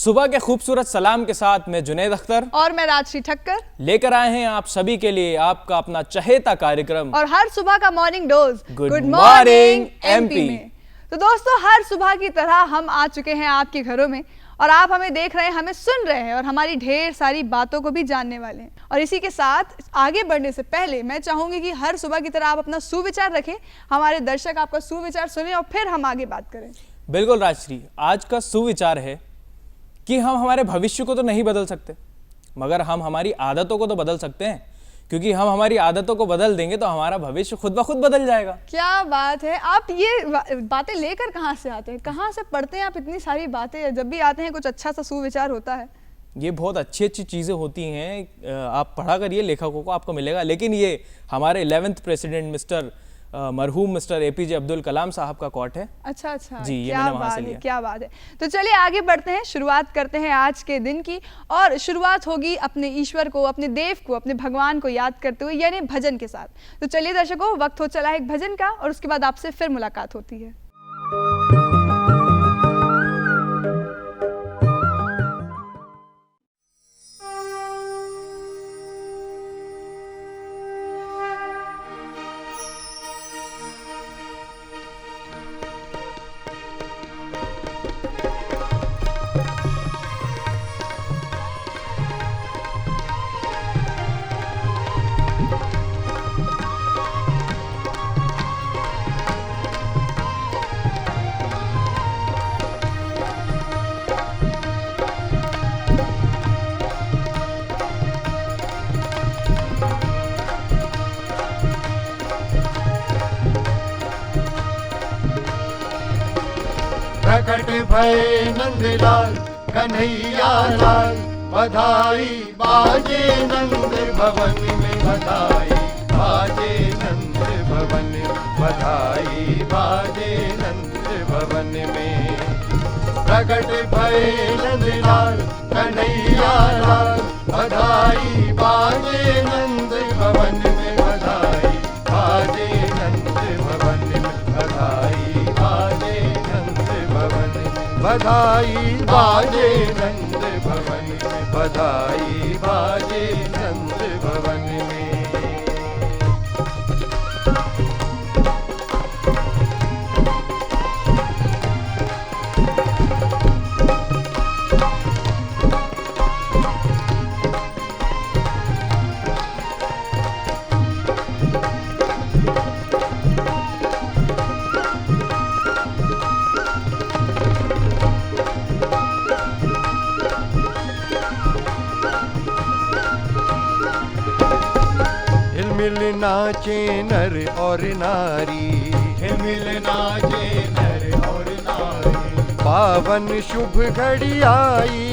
सुबह के खूबसूरत सलाम के साथ मैं जुनैद अख्तर और मैं राजश्री ठक्कर लेकर आए हैं आप सभी के लिए आपका अपना चहेता कार्यक्रम और हर सुबह का morning dose good morning MP में। तो दोस्तों, हर सुबह की तरह हम आ चुके हैं आपके घरों में और आप हमें देख रहे हैं, हमें सुन रहे हैं और हमारी ढेर सारी बातों को भी जानने वाले हैं। और इसी के साथ आगे बढ़ने से पहले मैं चाहूंगी कि हर सुबह की तरह आप अपना सुविचार रखें, हमारे दर्शक आपका सुविचार सुने और फिर हम आगे बात करें। बिल्कुल राजश्री, आज का सुविचार है कि हम हमारे भविष्य को तो नहीं बदल सकते, मगर हम हमारी आदतों को तो बदल सकते हैं, क्योंकि हम हमारी आदतों को बदल देंगे तो हमारा भविष्य खुद ब खुद बदल जाएगा। क्या बात है! आप ये बातें लेकर कहाँ से आते हैं, कहाँ से पढ़ते हैं आप इतनी सारी बातें? जब भी आते हैं कुछ अच्छा सा सुविचार होता है। ये बहुत अच्छी अच्छी चीज़ें होती हैं, आप पढ़ा करिए, लेखकों को आपको मिलेगा। लेकिन ये हमारे 11th प्रेसिडेंट मरहूम मिस्टर एपीजे अब्दुल कलाम साहब का कोट है। अच्छा जी, ये क्या मैंने वहाँ बात से है, लिया। क्या बात है। तो चलिए आगे बढ़ते हैं, शुरुआत करते हैं आज के दिन की। और शुरुआत होगी अपने ईश्वर को, अपने देव को, अपने भगवान को याद करते हुए, यानी भजन के साथ। तो चलिए दर्शकों, वक्त हो चला है एक भजन का और उसके बाद आपसे फिर मुलाकात होती है। प्रकट भय नंदलाल कन्हैया लाल, बधाई बाजे नंद भवन में, बधाई बाजे नंद भवन, बधाई बाजे नंद भवन में। प्रकट भय नंदलाल कन्हैया लाल, बधाई बाजे नंद भवन में, बधाई बाजे नंद भवन में, बधाई बाजे बधाई बाजे नंद भवन में, बधाई बाजे नंद भवन में। हिलमिल नाचे नर और नारी, हिलमिल नाचे नर और नारी, पावन शुभ घड़ी आई,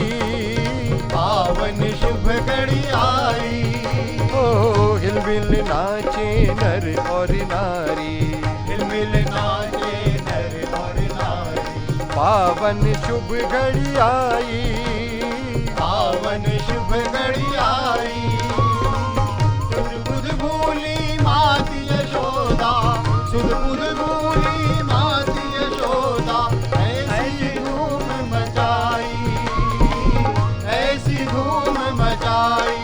पावन शुभ घड़ी आई। ओ हिलमिल नाचे नर और नारी, हिलमिल नाचे नर और नारी, पावन शुभ घड़ी आई, पावन शुभ घड़ी आई। सुध बुध भूली माती यशोदा, ऐसी धूम मचाई, ऐसी धूम मचाई।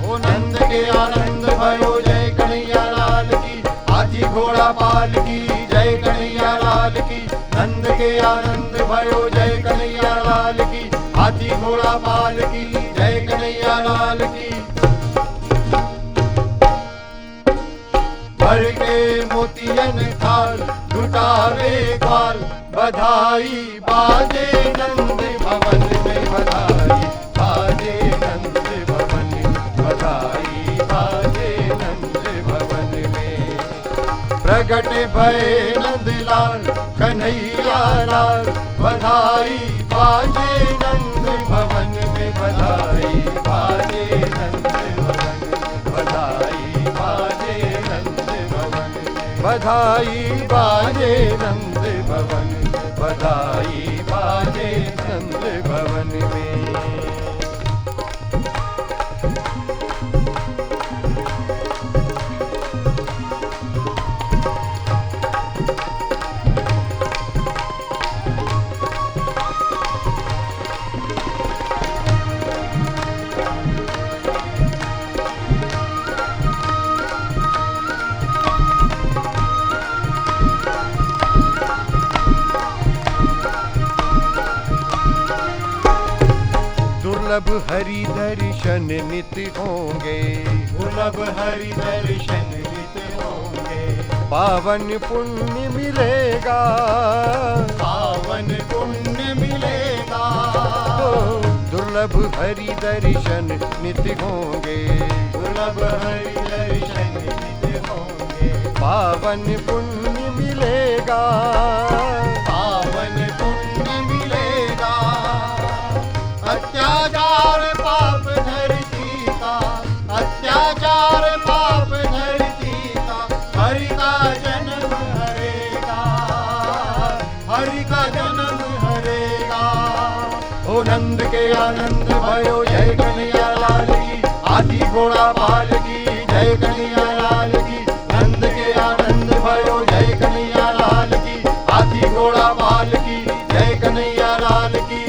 ओ नंद के आनंद भयो जय कन्हैया लाल की, हाथी घोड़ा पाल की जय कन्हैया लाल की। नंद के आनंद भयो जय कन्हैया लाल की, हाथी घोड़ा पाल की जय कन्हैया लाल की। भर के मोतियन थाल लुटावे ग्वाल, बधाई बाजे नंद भवन में, बधाई बाजे नंद भवन में, बधाई बाजे नंद भवन में। प्रगट भय नंदलाल कन्हैया लाल, बधाई बाजे नंद भवन में, बधाई बाजे नंद भवन में, बधाई बाजे बधाई बाजे नंद भवन, बधाई बाजे नंद भवन में। दुर्लभ हरि दर्शन नित होंगे, दुर्लभ हरि दर्शन नित होंगे। पावन पुण्य मिलेगा, पावन पुण्य मिलेगा। दुर्लभ हरि दर्शन नित होंगे, दुर्लभ हरि दर्शन नित होंगे। पावन पुण्य मिलेगा, पावन पुण्य मिलेगा। अत्याचार पाप धरती का, अत्याचार पाप धरती का, हरि का जन्म हरेगा, हरि का जन्म हरेगा। ओ नंद के आनंद भयो जय कन्हैया लाल की, हाथी घोड़ा पाल की जय कन्हैया लाल की। नंद के आनंद भयो जय कन्हैया लाल की, हाथी घोड़ा पाल की जय कन्हैया लाल की।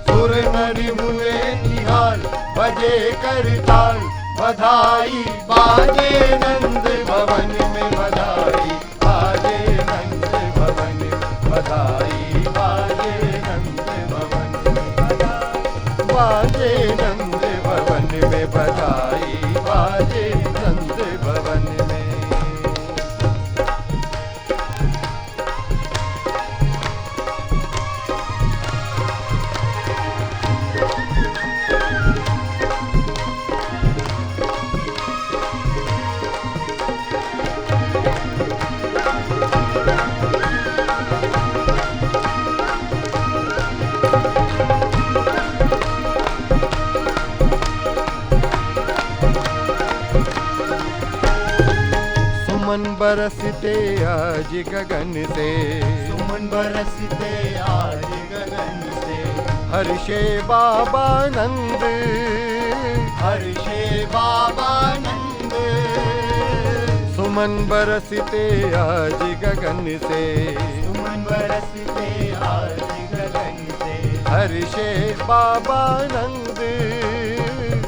सुर नर मुए निहाल बजे करताल, बधाई बाजे नंद भवन में बधाई, बाजे नंद भवन बधाई, बाजे नंद भवन में बधाई, बाजे नंद भवन में बधाई, बाजे नंद भवन में। सुमन बरसते आज गगन से, सुमन बरसते आज गगन से। हर्षे बाबा नंद, हर्षे बाबा नंद। सुमन बरसते आज गगन से, सुमन बरसते आज गगन से। हर्षे बाबा नंद,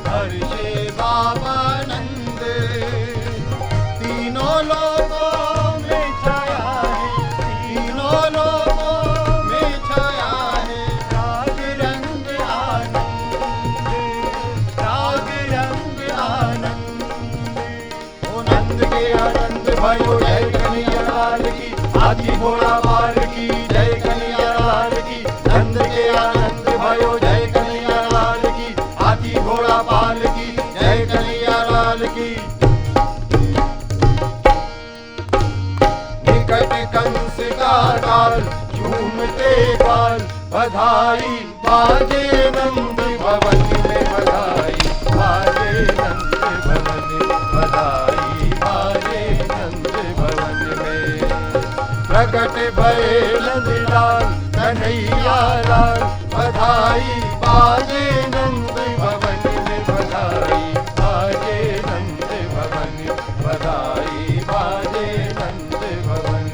हर्षे बाबा नंद। तीनों लोगों में छाया है, तीनों लोगों में छाया है राग रंग आनंद, राग रंग आनंद। ओ नंद के आनंद भयो जय कन्हैया लाल की, हाथी घोड़ा पाल की जय कन्हैया लाल की। नंद के आनंद भयो जय कन्हैया लाल की, हाथी घोड़ा पाल की जय कन्हैया लाल की। कंस का काल झूमते काल, बधाई बाजे नंद भवन में बधाई, बाजे नंद भवन बधाई, बाजे नंद भवन में। प्रकट भये नंदलाल कन्हैया लाल, बधाई बाजे नंद भवन में बधाई, बाजे नंद भवन बधाई, बाजे नंद भवन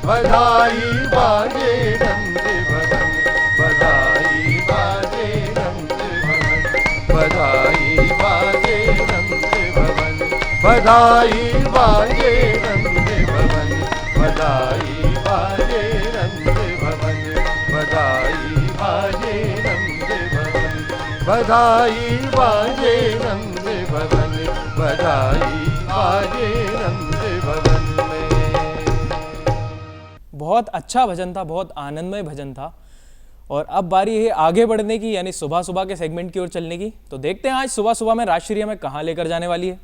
बधाई, बाजे नंद भवन बधाई, बाजे नंद भवन बधाई, बाजे नंद भवन बधाई, बाजे नंद भवन बधाई, बाजे नंद भवन बधाई, बाजे नंद भवन बधाई, बाजे नंद भवन बधाई, बाजे नंद भवन में। बहुत अच्छा भजन था, बहुत आनंदमय भजन था। और अब बारी है आगे बढ़ने की, यानी सुबह सुबह के सेगमेंट की ओर चलने की। तो देखते हैं आज सुबह सुबह में राजश्री हमें कहाँ लेकर जाने वाली है।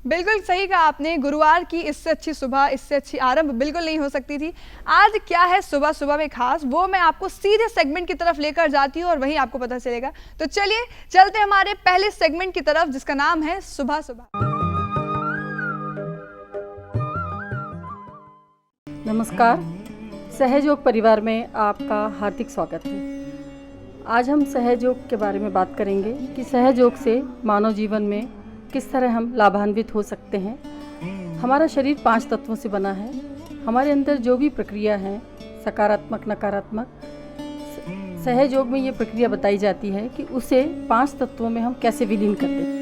बिल्कुल सही कहा आपने, गुरुवार की इससे अच्छी सुबह, इससे अच्छी आरंभ बिल्कुल नहीं हो सकती थी। आज क्या है सुबह सुबह में खास, वो मैं आपको सीधे सेगमेंट की तरफ लेकर जाती हूँ और वहीं आपको पता चलेगा। तो चलिए चलते हमारे पहले सेगमेंट की तरफ, जिसका नाम है सुबह सुबह। नमस्कार, सहयोग परिवार में आपका हार्दिक स्वागत है। आज हम सहयोग के बारे में बात करेंगे कि सहयोग से मानव जीवन में किस तरह हम लाभान्वित हो सकते हैं। हमारा शरीर 5 तत्वों से बना है। हमारे अंदर जो भी प्रक्रिया है, सकारात्मक नकारात्मक, सहयोग में ये प्रक्रिया बताई जाती है कि उसे 5 तत्वों में हम कैसे विलीन करते हैं।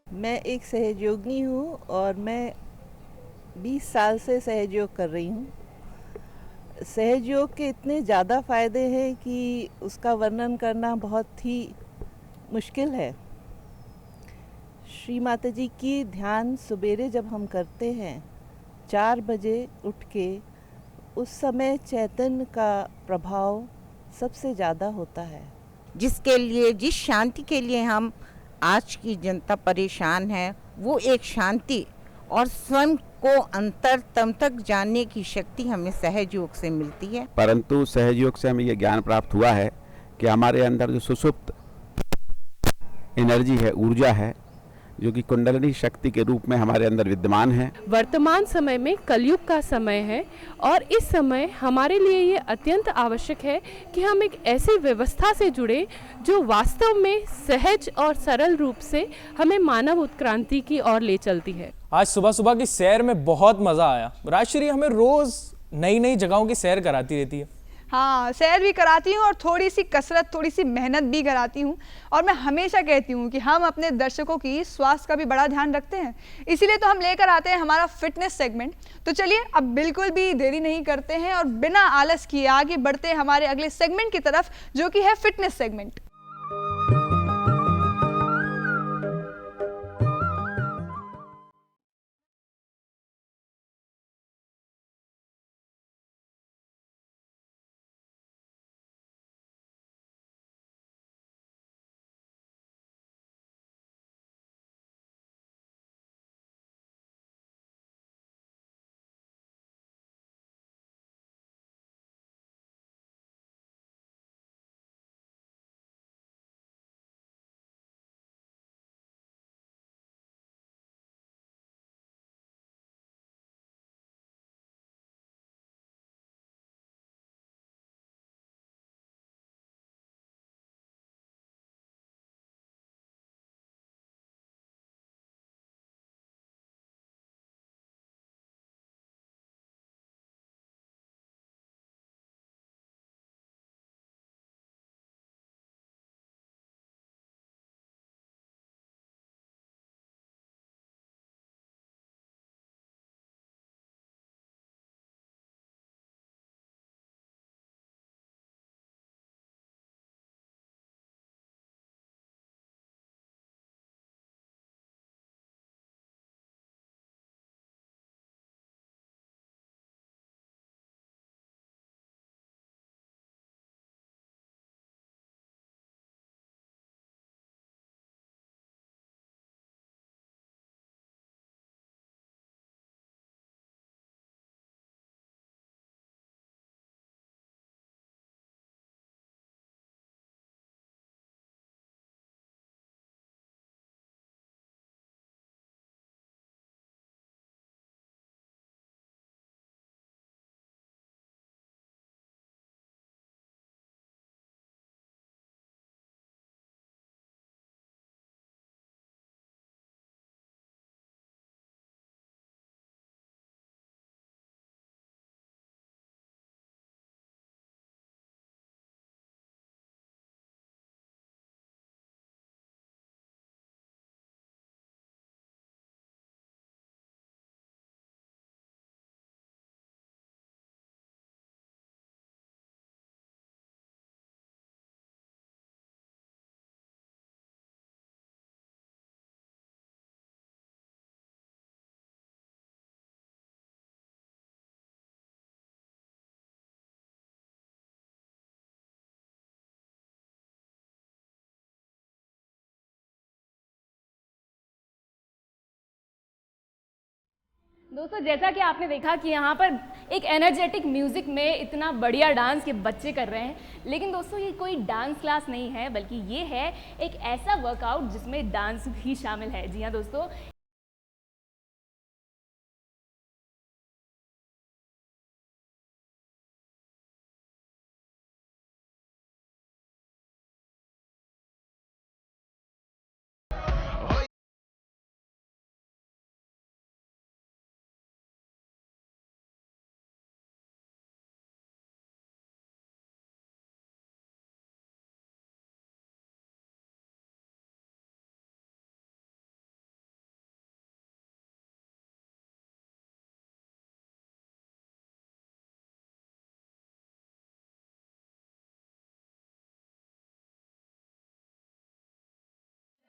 मैं एक सहयोगिनी हूँ और मैं 20 साल से सहयोग कर रही हूँ। सहयोग के इतने ज़्यादा फ़ायदे हैं कि उसका वर्णन करना बहुत ही मुश्किल है। श्री माता जी की ध्यान सवेरे जब हम करते हैं 4 बजे उठ के, उस समय चैतन्य का प्रभाव सबसे ज़्यादा होता है। जिसके लिए, जिस शांति के लिए हम आज की जनता परेशान है, वो एक शांति और स्वयं को अंतरतम तक जानने की शक्ति हमें सहयोग से मिलती है। परंतु सहयोग से हमें ये ज्ञान प्राप्त हुआ है कि हमारे अंदर जो सुसुप्त एनर्जी है, ऊर्जा है, जो कि कुंडलिनी शक्ति के रूप में हमारे अंदर विद्यमान है। वर्तमान समय में कलयुग का समय है और इस समय हमारे लिए ये अत्यंत आवश्यक है कि हम एक ऐसी व्यवस्था से जुड़े जो वास्तव में सहज और सरल रूप से हमें मानव उत्क्रांति की ओर ले चलती है। आज सुबह सुबह की सैर में बहुत मज़ा आया। राजश्री हमें रोज़ नई नई जगहों की सैर कराती रहती है। हाँ, सैर भी कराती हूँ और थोड़ी सी कसरत, थोड़ी सी मेहनत भी कराती हूँ। और मैं हमेशा कहती हूँ कि हम अपने दर्शकों की स्वास्थ्य का भी बड़ा ध्यान रखते हैं, इसीलिए तो हम लेकर आते हैं हमारा फिटनेस सेगमेंट। तो चलिए अब बिल्कुल भी देरी नहीं करते हैं और बिना आलस किए आगे बढ़ते हैं हमारे अगले सेगमेंट की तरफ, जो कि है फिटनेस सेगमेंट। दोस्तों जैसा कि आपने देखा कि यहाँ पर एक एनर्जेटिक म्यूज़िक में इतना बढ़िया डांस के बच्चे कर रहे हैं, लेकिन दोस्तों ये कोई डांस क्लास नहीं है, बल्कि ये है एक ऐसा वर्कआउट जिसमें डांस भी शामिल है। जी हाँ दोस्तों,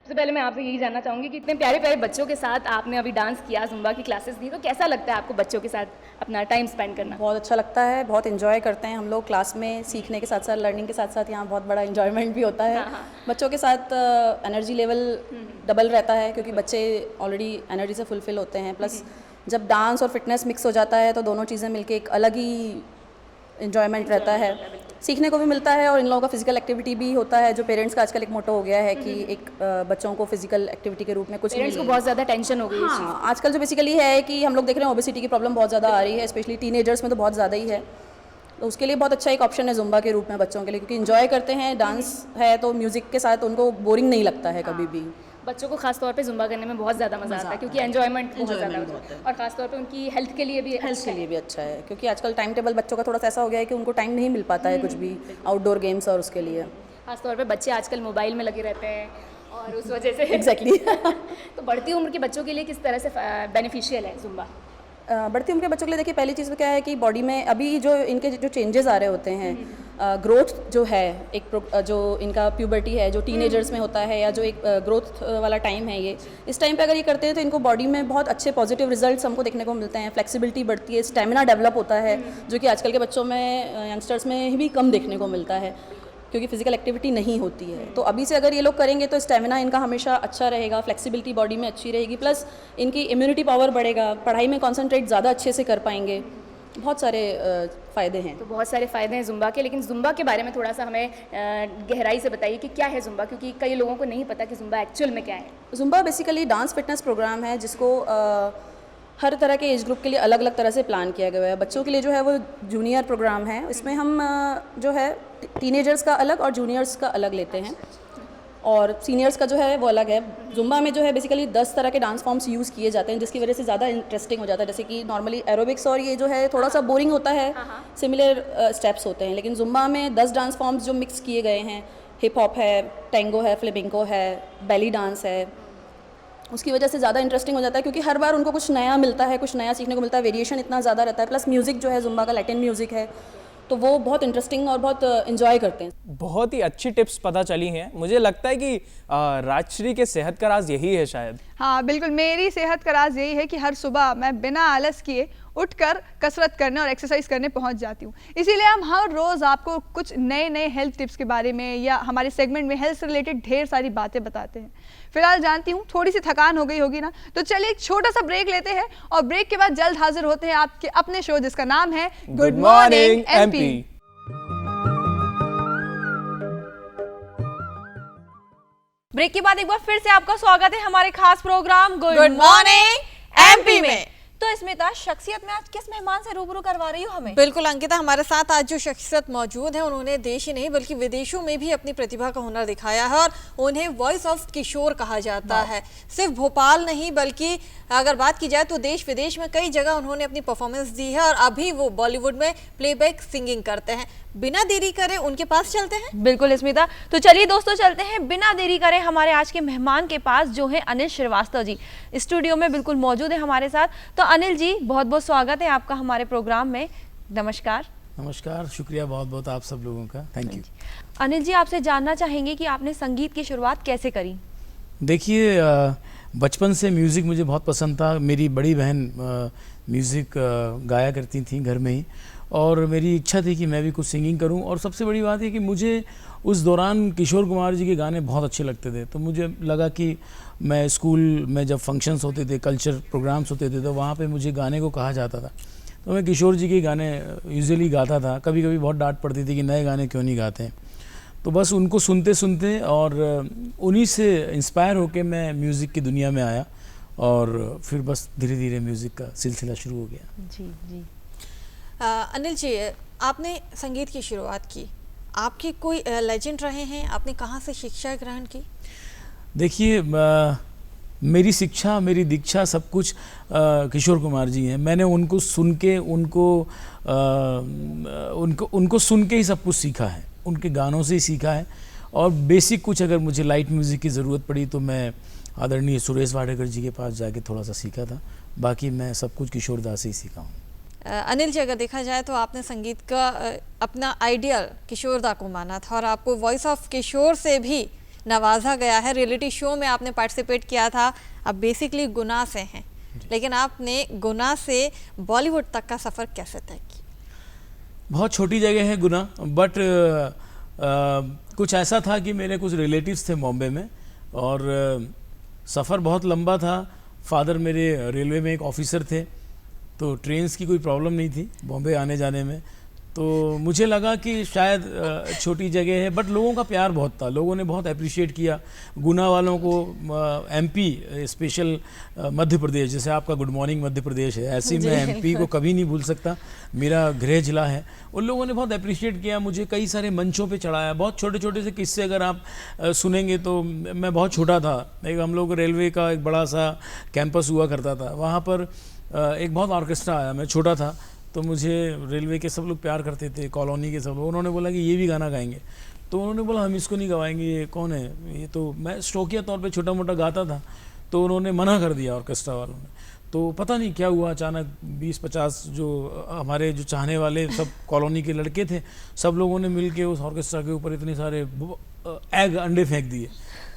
सबसे पहले मैं आपसे यही जानना चाहूँगी कि इतने प्यारे प्यारे बच्चों के साथ आपने अभी डांस किया, जुम्बा की क्लासेस दी, तो कैसा लगता है आपको बच्चों के साथ अपना टाइम स्पेंड करना? बहुत अच्छा लगता है, बहुत इन्जॉय करते हैं हम लोग क्लास में, सीखने के साथ साथ लर्निंग के साथ साथ यहाँ बहुत बड़ा इन्जॉयमेंट भी होता है। बच्चों के साथ एनर्जी लेवल डबल रहता है क्योंकि बच्चे ऑलरेडी एनर्जी से फुलफिल होते हैं, प्लस जब डांस और फिटनेस मिक्स हो जाता है तो दोनों चीज़ें मिलके एक अलग ही इन्जॉयमेंट रहता है, सीखने को भी मिलता है और इन लोगों का फिजिकल एक्टिविटी भी होता है, जो पेरेंट्स का आजकल एक मोटो हो गया है कि एक बच्चों को फिजिकल एक्टिविटी के रूप में कुछ पेरेंट्स को बहुत ज़्यादा टेंशन हो गई है। हाँ, आजकल जो बेसिकली है कि हम लोग देख रहे हैं ओबेसिटी की प्रॉब्लम बहुत ज़्यादा आ रही है, स्पेशली टीनेजर्स में तो बहुत ज़्यादा ही है, तो उसके लिए बहुत अच्छा एक ऑप्शन है जुम्बा के रूप में बच्चों के लिए, क्योंकि इन्जॉय करते हैं, डांस है तो म्यूज़िक के साथ उनको बोरिंग नहीं लगता है कभी भी। बच्चों को खास तौर पे जुम्बा करने में बहुत ज़्यादा मज़ा आता है क्योंकि एंजॉयमेंट बहुत ज़्यादा होता है और खास तौर पे उनकी हेल्थ के लिए भी अच्छा है क्योंकि आजकल टाइम टेबल बच्चों का थोड़ा सा ऐसा हो गया है कि उनको टाइम नहीं मिल पाता है कुछ भी आउटडोर गेम्स और उसके लिए। खास तौर पे बच्चे आजकल मोबाइल में लगे रहते हैं और उस वजह से एग्जैक्टली तो बढ़ती उम्र के बच्चों के लिए किस तरह से बेनिफिशियल है जुम्बा? बढ़ती उम्र के बच्चों के लिए देखिए, पहली चीज़ तो क्या है कि बॉडी में अभी जो इनके जो चेंजेस आ रहे होते हैं, ग्रोथ जो है एक जो इनका प्यूबर्टी है जो टीनेजर्स में होता है या जो एक ग्रोथ वाला टाइम है, ये इस टाइम पे अगर ये करते हैं तो इनको बॉडी में बहुत अच्छे पॉजिटिव रिजल्ट्स हमको देखने को मिलते हैं, फ्लेक्सिबिलिटी बढ़ती है, स्टेमिना डेवलप होता है, जो कि आजकल के बच्चों में यंगस्टर्स में भी कम देखने को मिलता है क्योंकि फिजिकल एक्टिविटी नहीं होती है। तो अभी से अगर ये लोग करेंगे तो स्टेमिना इनका हमेशा अच्छा रहेगा, फ्लेक्सिबिलिटी बॉडी में अच्छी रहेगी, प्लस इनकी इम्यूनिटी पावर बढ़ेगा, पढ़ाई में कॉन्सेंट्रेट ज़्यादा अच्छे से कर पाएंगे, बहुत सारे फ़ायदे हैं। तो बहुत सारे फ़ायदे हैं जुम्बा के, लेकिन जुम्बा के बारे में थोड़ा सा हमें गहराई से बताइए कि क्या है जुम्बा, क्योंकि कई लोगों को नहीं पता कि जुम्बा एक्चुअल में क्या है। Zumba basically dance fitness program है जिसको हर तरह के एज ग्रुप के लिए अलग अलग तरह से प्लान किया गया है। बच्चों के लिए जो है वो जूनियर प्रोग्राम है, इसमें हम जो है टीनेजर्स का अलग और जूनियर्स का अलग लेते हैं और सीनियर्स का जो है वो अलग है। जुम्बा में जो है बेसिकली 10 तरह के डांस फॉर्म्स यूज़ किए जाते हैं जिसकी वजह से ज़्यादा इंटरेस्टिंग हो जाता है। जैसे कि नॉर्मली एरोबिक्स और ये जो है थोड़ा सा बोरिंग होता है, सिमिलर स्टेप्स होते हैं, लेकिन जुम्बा में 10 डांस फॉर्म्स जो मिक्स किए गए हैं, हिप हॉप है, टेंगो है, फ्लेमिंको है, बेली डांस है, उसकी वजह से ज़्यादा इंटरेस्टिंग हो जाता है क्योंकि हर बार उनको कुछ नया मिलता है, कुछ नया सीखने को मिलता है, वेरिएशन इतना ज़्यादा रहता है, प्लस म्यूज़िक जो है जुम्बा का लैटिन म्यूज़िक है तो वो बहुत इंटरेस्टिंग और बहुत इंजॉय करते हैं। बहुत ही अच्छी टिप्स पता चली हैं। मुझे लगता है कि राजश्री के सेहत का राज यही है शायद। हाँ बिल्कुल, मेरी सेहत का राज यही है कि हर सुबह मैं बिना आलस किए उठकर कसरत करने और एक्सरसाइज करने पहुंच जाती हूँ। इसीलिए हम हर रोज़ आपको कुछ नए नए हेल्थ टिप्स के बारे में या हमारे सेगमेंट में हेल्थ से रिलेटेड ढेर सारी बातें बताते हैं। फिलहाल जानती हूँ थोड़ी सी थकान हो गई होगी ना, तो चलिए एक छोटा सा ब्रेक लेते हैं और ब्रेक के बाद जल्द हाजिर होते हैं आपके अपने शो जिसका नाम है गुड मॉर्निंग एमपी। ब्रेक के बाद एक बार फिर से आपका स्वागत है हमारे खास प्रोग्राम गुड मॉर्निंग एमपी में। तो स्मिता, शख्सियत में आज किस मेहमान से रूबरू करवा रही हो हमें? बिल्कुल अंकिता, हमारे साथ आज जो शख्सियत मौजूद है उन्होंने देश ही नहीं बल्कि विदेशों में भी अपनी प्रतिभा का हुनर दिखाया है और उन्हें वॉइस ऑफ किशोर कहा जाता है। सिर्फ भोपाल नहीं बल्कि अगर बात की जाए तो देश विदेश में कई जगह उन्होंने अपनी परफॉर्मेंस दी है और अभी वो बॉलीवुड में प्लेबैक सिंगिंग करते हैं। बिना देरी करे उनके पास चलते हैं। बिल्कुल स्मिता, तो चलिए दोस्तों चलते हैं बिना देरी करे हमारे आज के मेहमान के पास जो है अनिल श्रीवास्तव जी स्टूडियो में बिल्कुल मौजूद है हमारे साथ। तो अनिल जी, बहुत बहुत स्वागत है आपका हमारे प्रोग्राम में। नमस्कार। नमस्कार, शुक्रिया बहुत बहुत आप सब लोगों का, थैंक यू। अनिल जी, आपसे जानना चाहेंगे कि आपने संगीत की शुरुआत कैसे करी? देखिए, बचपन से म्यूज़िक मुझे बहुत पसंद था। मेरी बड़ी बहन म्यूज़िक गाया करती थी घर में ही और मेरी इच्छा थी कि मैं भी कुछ सिंगिंग करूं। और सबसे बड़ी बात है कि मुझे उस दौरान किशोर कुमार जी के गाने बहुत अच्छे लगते थे, तो मुझे लगा कि मैं स्कूल में जब फंक्शंस होते थे, कल्चर प्रोग्राम्स होते थे, तो वहाँ पे मुझे गाने को कहा जाता था, तो मैं किशोर जी के गाने यूजुअली गाता था। कभी कभी बहुत डांट पड़ती थी कि नए गाने क्यों नहीं गाते हैं, तो बस उनको सुनते सुनते और उन्हीं से इंस्पायर होके मैं म्यूज़िक की दुनिया में आया और फिर बस धीरे धीरे म्यूज़िक का सिलसिला शुरू हो गया। जी जी। अनिल जी, आपने संगीत की शुरुआत की, आपके कोई लेजेंड रहे हैं? आपने कहाँ से शिक्षा ग्रहण की? देखिए, मेरी शिक्षा, मेरी दीक्षा सब कुछ किशोर कुमार जी हैं। मैंने उनको सुन के उनको सुन के ही सब कुछ सीखा है, उनके गानों से ही सीखा है। और बेसिक कुछ अगर मुझे लाइट म्यूज़िक की ज़रूरत पड़ी तो मैं आदरणीय सुरेश वाडेकर जी के पास जाके थोड़ा सा सीखा था। बाकी मैं सब कुछ किशोर दास से ही सीखा हूँ। अनिल जी, अगर देखा जाए तो आपने संगीत का अपना आइडियल किशोर दा को माना था और आपको वॉइस ऑफ किशोर से भी नवाजा गया है। रियलिटी शो में आपने पार्टिसिपेट किया था। आप बेसिकली गुना से हैं, लेकिन आपने गुना से बॉलीवुड तक का सफ़र कैसे तय किया? बहुत छोटी जगह है गुना, बट कुछ ऐसा था कि मेरे कुछ रिलेटिव्स थे बॉम्बे में और सफ़र बहुत लंबा था। फादर मेरे रेलवे में एक ऑफिसर थे, तो ट्रेन्स की कोई प्रॉब्लम नहीं थी बॉम्बे आने जाने में। तो मुझे लगा कि शायद छोटी जगह है, बट लोगों का प्यार बहुत था, लोगों ने बहुत अप्रिशिएट किया। गुना वालों को एमपी स्पेशल मध्य प्रदेश, जैसे आपका गुड मॉर्निंग मध्य प्रदेश है, ऐसे ही मैं एमपी को कभी नहीं भूल सकता, मेरा गृह जिला है। उन लोगों ने बहुत अप्रिशिएट किया, मुझे कई सारे मंचों पे चढ़ाया। बहुत छोटे छोटे से किस्से अगर आप सुनेंगे तो मैं बहुत छोटा था, एक हम लोग रेलवे का एक बड़ा सा कैंपस हुआ करता था, वहाँ पर एक बहुत ऑर्केस्ट्रा आया, मैं छोटा था, तो मुझे रेलवे के सब लोग प्यार करते थे, कॉलोनी के सब लोग। उन्होंने बोला कि ये भी गाना गाएंगे, तो उन्होंने बोला हम इसको नहीं गवाएंगे, ये कौन है ये, तो मैं शौकिया तौर पे छोटा मोटा गाता था, तो उन्होंने मना कर दिया ऑर्केस्ट्रा वालों ने। तो पता नहीं क्या हुआ, अचानक 20-50 जो हमारे जो चाहने वाले सब कॉलोनी के लड़के थे, सब लोगों ने मिल के उस ऑर्केस्ट्रा के ऊपर इतने सारे एग अंडे फेंक दिए,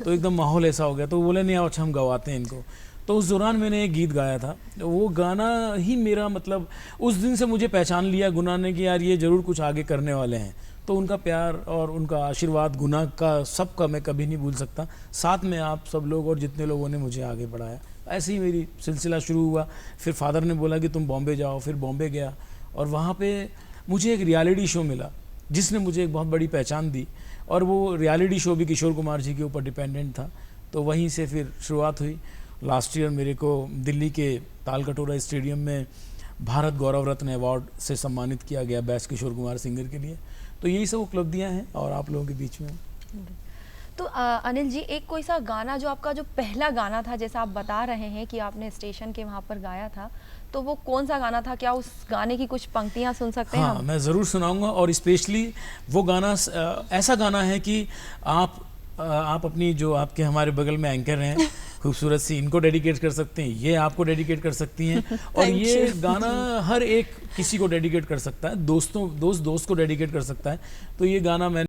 तो एकदम माहौल ऐसा हो गया। तो बोले नहीं अच्छा हम गवाते हैं इनको। तो उस दौरान मैंने एक गीत गाया था, वो गाना ही मेरा मतलब उस दिन से मुझे पहचान लिया गुना ने कि यार ये ज़रूर कुछ आगे करने वाले हैं। तो उनका प्यार और उनका आशीर्वाद गुना का सबका मैं कभी नहीं भूल सकता। साथ में आप सब लोग और जितने लोगों ने मुझे आगे बढ़ाया, ऐसे ही मेरी सिलसिला शुरू हुआ। फिर फादर ने बोला कि तुम बॉम्बे जाओ, फिर बॉम्बे गया और वहाँ पे मुझे एक रियलिटी शो मिला जिसने मुझे एक बहुत बड़ी पहचान दी, और वो रियलिटी शो भी किशोर कुमार जी के ऊपर डिपेंडेंट था। तो वहीं से फिर शुरुआत हुई। लास्ट ईयर मेरे को दिल्ली के तालकटोरा स्टेडियम में भारत गौरव रत्न अवार्ड से सम्मानित किया गया बेस्ट किशोर कुमार सिंगर के लिए। तो यही सब उपलब्धियां हैं और आप लोगों के बीच में। तो अनिल जी, एक कोई सा गाना जो आपका जो पहला गाना था, जैसा आप बता रहे हैं कि आपने स्टेशन के वहाँ पर गाया था, तो वो कौन सा गाना था? क्या उस गाने की कुछ पंक्तियाँ सुन सकते हैं हाँ, हम? मैं ज़रूर सुनाऊंगा। और स्पेशली वो गाना ऐसा गाना है कि आप अपनी जो आपके हमारे बगल में एंकर हैं खूबसूरत सी, इनको डेडिकेट कर सकते हैं, ये आपको डेडिकेट कर सकती हैं, और ये गाना हर एक किसी को डेडिकेट कर सकता है, दोस्त को डेडिकेट कर सकता है। तो ये गाना मैंने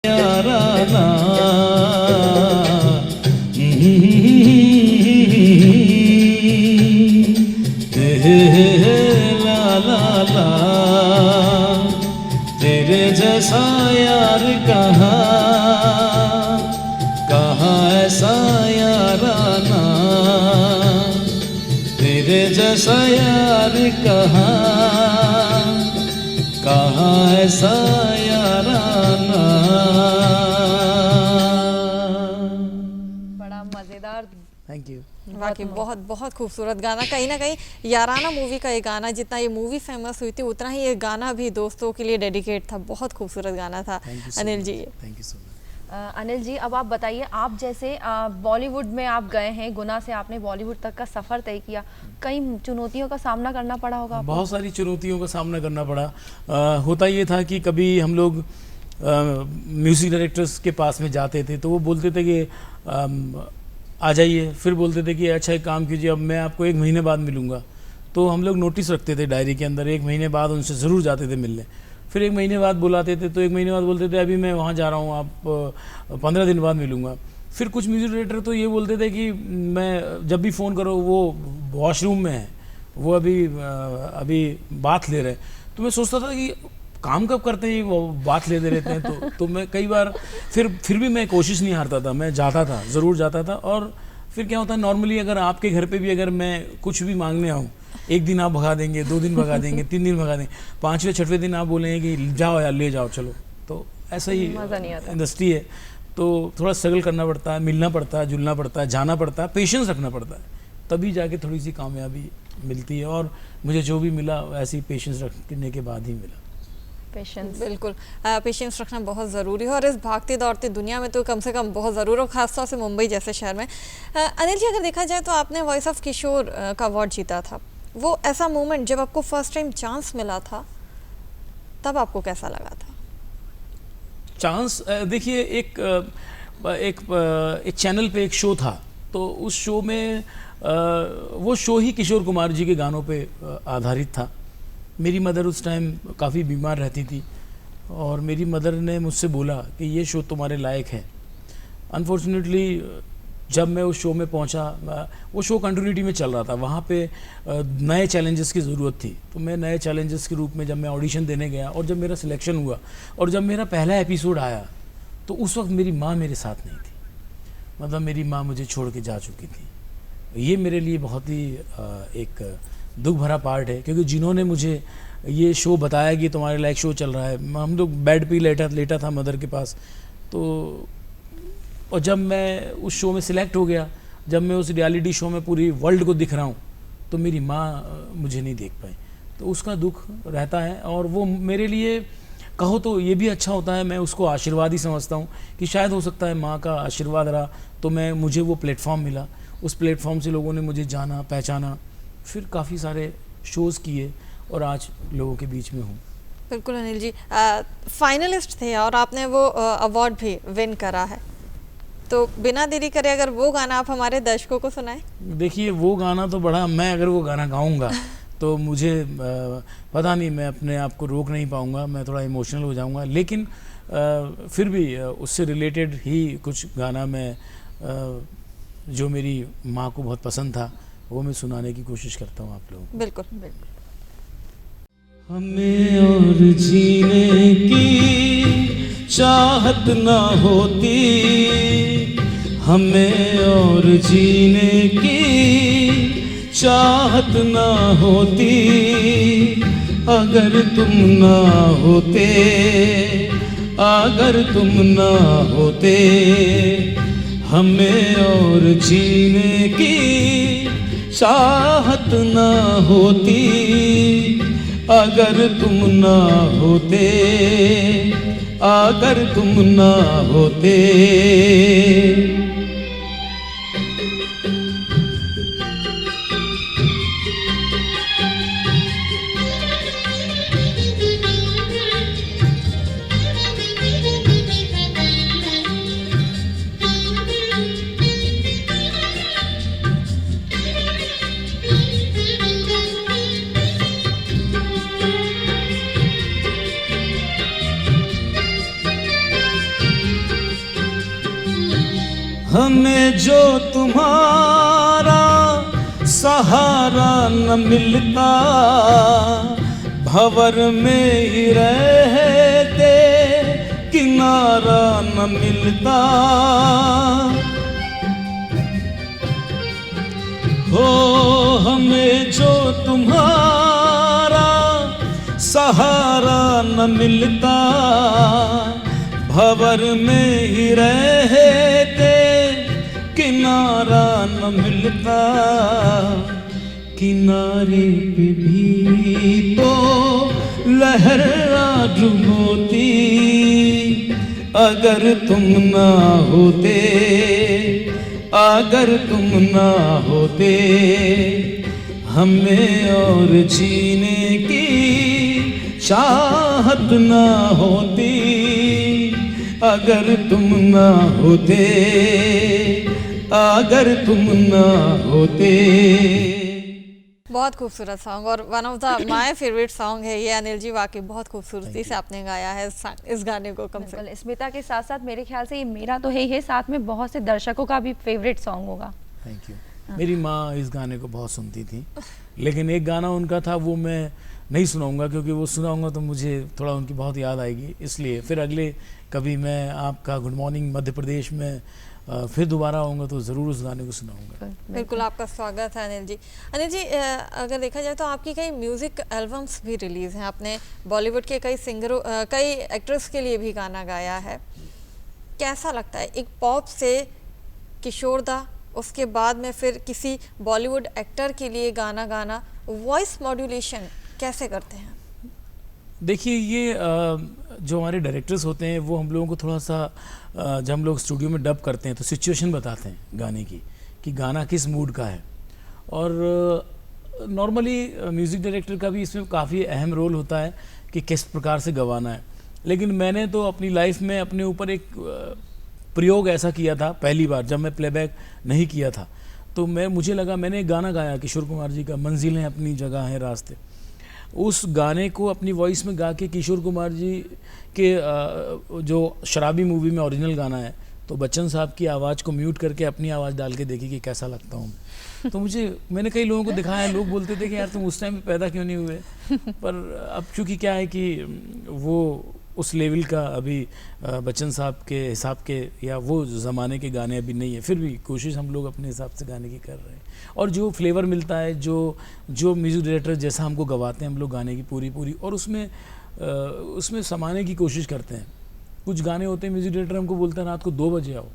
याराना ला ला ला तेरे जैसा यार कहाँ ऐसा याराना तेरे जैसा यार कहाँ ऐसा याराना। बड़ा मज़ेदार, थैंक यू। वाकई बहुत बहुत खूबसूरत गाना। कहीं ना कहीं याराना मूवी का ये गाना, जितना ये मूवी फेमस हुई थी उतना ही ये गाना भी दोस्तों के लिए डेडिकेट था। बहुत खूबसूरत गाना था Anil ji. Thank you so much. Anil ji, अब आप बताइए, आप जैसे बॉलीवुड में आप गए हैं, गुना से आपने बॉलीवुड तक का सफ़र तय किया, कई चुनौतियों का सामना करना पड़ा होगा आपको? बहुत सारी चुनौतियों का सामना करना पड़ा। होता ये था कि कभी हम लोग म्यूज़िक डायरेक्टर्स के पास में जाते थे तो वो बोलते थे कि आ जाइए, फिर बोलते थे कि अच्छा एक काम कीजिए, अब मैं आपको 1 महीने बाद मिलूँगा। तो हम लोग नोटिस रखते थे डायरी के अंदर, 1 महीने बाद उनसे ज़रूर जाते थे मिलने। फिर 1 महीने बाद बुलाते थे तो 1 महीने बाद बोलते थे अभी मैं वहाँ जा रहा हूँ, आप 15 दिन बाद मिलूँगा। फिर कुछ म्यूज़िक डायरेक्टर तो ये बोलते थे कि मैं जब भी फ़ोन करो वो वॉशरूम में है, वो अभी बात ले रहे हैं। तो मैं सोचता था कि काम कब करते हैं, वो बात लेते रहते हैं। तो मैं कई बार फिर भी मैं कोशिश नहीं हारता था, मैं जाता था, ज़रूर जाता था। और फिर क्या होता है, नॉर्मली अगर आपके घर पे भी अगर मैं कुछ भी मांगने आऊँ, 1 दिन आप भगा देंगे, 2 दिन भगा देंगे, 3 दिन भगा देंगे, 5वें 6वें दिन आप बोलेंगे कि जाओ यार, ले जाओ चलो। तो ऐसा ही इंडस्ट्री है। तो थोड़ा स्ट्रगल करना पड़ता है, मिलना पड़ता है, जुलना पड़ता है, जाना पड़ता है, पेशेंस रखना पड़ता है, तभी जाके थोड़ी सी कामयाबी मिलती है। और मुझे जो भी मिला ऐसी पेशेंस रखने के बाद ही मिला। पेशेंस, बिल्कुल पेशेंस रखना बहुत ज़रूरी है और इस भागती दौड़ती दुनिया में तो कम से कम बहुत ज़रूर हो, खासतौर से मुंबई जैसे शहर में। अनिल जी, अगर देखा जाए तो आपने वॉइस ऑफ किशोर का अवार्ड जीता था। वो ऐसा मोमेंट जब आपको फर्स्ट टाइम चांस मिला था, तब आपको कैसा लगा था? चांस, देखिए एक चैनल पे एक शो था, तो उस शो में वो शो ही किशोर कुमार जी के गानों पे आधारित था। मेरी मदर उस टाइम काफ़ी बीमार रहती थी और मेरी मदर ने मुझसे बोला कि ये शो तुम्हारे लायक है। अनफॉर्चुनेटली जब मैं उस शो में पहुंचा, वो शो कंटिन्यूटी में चल रहा था, वहाँ पे नए चैलेंजेस की ज़रूरत थी। तो मैं नए चैलेंजेस के रूप में जब मैं ऑडिशन देने गया और जब मेरा सिलेक्शन हुआ और जब मेरा पहला एपिसोड आया, तो उस वक्त मेरी माँ मेरे साथ नहीं थी। मतलब मेरी माँ मुझे छोड़ के जा चुकी थी। ये मेरे लिए बहुत ही एक दुख भरा पार्ट है, क्योंकि जिन्होंने मुझे ये शो बताया कि तुम्हारे लायक शो चल रहा है, हम लोग बेड पे लेटा था मदर के पास। तो और जब मैं उस शो में सिलेक्ट हो गया, जब मैं उस रियलिटी शो में पूरी वर्ल्ड को दिख रहा हूँ, तो मेरी माँ मुझे नहीं देख पाई। तो उसका दुख रहता है और वो मेरे लिए कहो तो ये भी अच्छा होता है। मैं उसको आशीर्वाद ही समझता हूँ कि शायद हो सकता है माँ का आशीर्वाद रहा तो मुझे वो प्लेटफॉर्म मिला। उस प्लेटफॉर्म से लोगों ने मुझे जाना, पहचाना, फिर काफ़ी सारे शोज़ किए और आज लोगों के बीच में हूँ। बिल्कुल अनिल जी, फाइनलिस्ट थे और आपने वो अवार्ड भी विन करा है, तो बिना देरी करे अगर वो गाना आप हमारे दर्शकों को सुनाएं। देखिए वो गाना तो बड़ा, मैं अगर वो गाना गाऊंगा तो मुझे पता नहीं, मैं अपने आप को रोक नहीं पाऊंगा, मैं थोड़ा इमोशनल हो जाऊंगा। लेकिन फिर भी उससे रिलेटेड ही कुछ गाना मैं जो मेरी माँ को बहुत पसंद था वो मैं सुनाने की कोशिश करता हूँ आप लोगों को। बिल्कुल बिल्कुल। हमें और जीने की चाहत ना होती, हमें और जीने की चाहत ना होती, अगर तुम ना होते, अगर तुम ना होते, हमें और जीने की चाहत ना होती, अगर तुम ना होते, अगर तुम ना होते। हमें जो तुम्हारा सहारा न मिलता, भंवर में ही रहते किनारा न मिलता। हो हमें जो तुम्हारा सहारा न मिलता, भंवर में ही रहते किनारा न मिलता। किनारे पे भी तो लहर आज होती, अगर तुम ना होते, अगर तुम ना होते, हमें और जीने की चाहत ना होती, अगर तुम ना होते, अगर तुम ना होते। बहुत खूबसूरत सॉन्ग और one of the my favourite song है ये अनिल जी, वाकई बहुत खूबसूरती से आपने गाया है इस गाने को। कम से बिल्कुल, स्मिता के साथ साथ मेरे ख्याल से ये मेरा तो है ही है, साथ में बहुत से दर्शकों का भी फेवरेट सॉन्ग होगा। Thank you. मेरी माँ इस गाने को बहुत सुनती थी, लेकिन एक गाना उनका था वो मैं नहीं सुनाऊंगा, क्योंकि वो सुनाऊंगा तो मुझे थोड़ा उनकी बहुत याद आएगी, इसलिए फिर अगले कभी मैं आपका गुड मॉर्निंग मध्य प्रदेश में फिर दोबारा आऊँगा तो ज़रूर उस गाने को सुनाऊंगा। बिल्कुल, आपका स्वागत है अनिल जी। अनिल जी, अगर देखा जाए तो आपकी कई म्यूज़िक एल्बम्स भी रिलीज़ हैं, आपने बॉलीवुड के कई सिंगरों कई एक्ट्रेस के लिए भी गाना गाया है। कैसा लगता है एक पॉप से किशोर दा, उसके बाद में फिर किसी बॉलीवुड एक्टर के लिए गाना गाना, वॉइस मॉड्यूलेशन कैसे करते हैं? देखिए, ये जो हमारे डायरेक्टर्स होते हैं वो हम लोगों को थोड़ा सा जब हम लोग स्टूडियो में डब करते हैं तो सिचुएशन बताते हैं गाने की, कि गाना किस मूड का है। और नॉर्मली म्यूज़िक डायरेक्टर का भी इसमें काफ़ी अहम रोल होता है कि किस प्रकार से गवाना है। लेकिन मैंने तो अपनी लाइफ में अपने ऊपर एक प्रयोग ऐसा किया था पहली बार जब मैं प्लेबैक नहीं किया था, तो मुझे लगा, मैंने एक गाना गाया किशोर कुमार जी का, मंजिलें अपनी जगह हैं रास्ते। उस गाने को अपनी वॉइस में गा के किशोर कुमार जी के जो शराबी मूवी में ओरिजिनल गाना है, तो बच्चन साहब की आवाज़ को म्यूट करके अपनी आवाज़ डाल के देखी कि कैसा लगता हूँ। तो मैंने कई लोगों को दिखाया, लोग बोलते थे कि यार तुम उस टाइम पे पैदा क्यों नहीं हुए, पर अब चूँकि क्या है कि वो उस लेवल का अभी बच्चन साहब के हिसाब के या वो ज़माने के गाने अभी नहीं है, फिर भी कोशिश हम लोग अपने हिसाब से गाने की कर रहे हैं। और जो फ्लेवर मिलता है, जो म्यूज़िक डायरेक्टर जैसा हमको गवाते हैं हम लोग गाने की पूरी और उसमें समाने की कोशिश करते हैं। कुछ गाने होते हैं म्यूज़िक डायरेक्टर हमको बोलते हैं रात को 2 बजे आओ,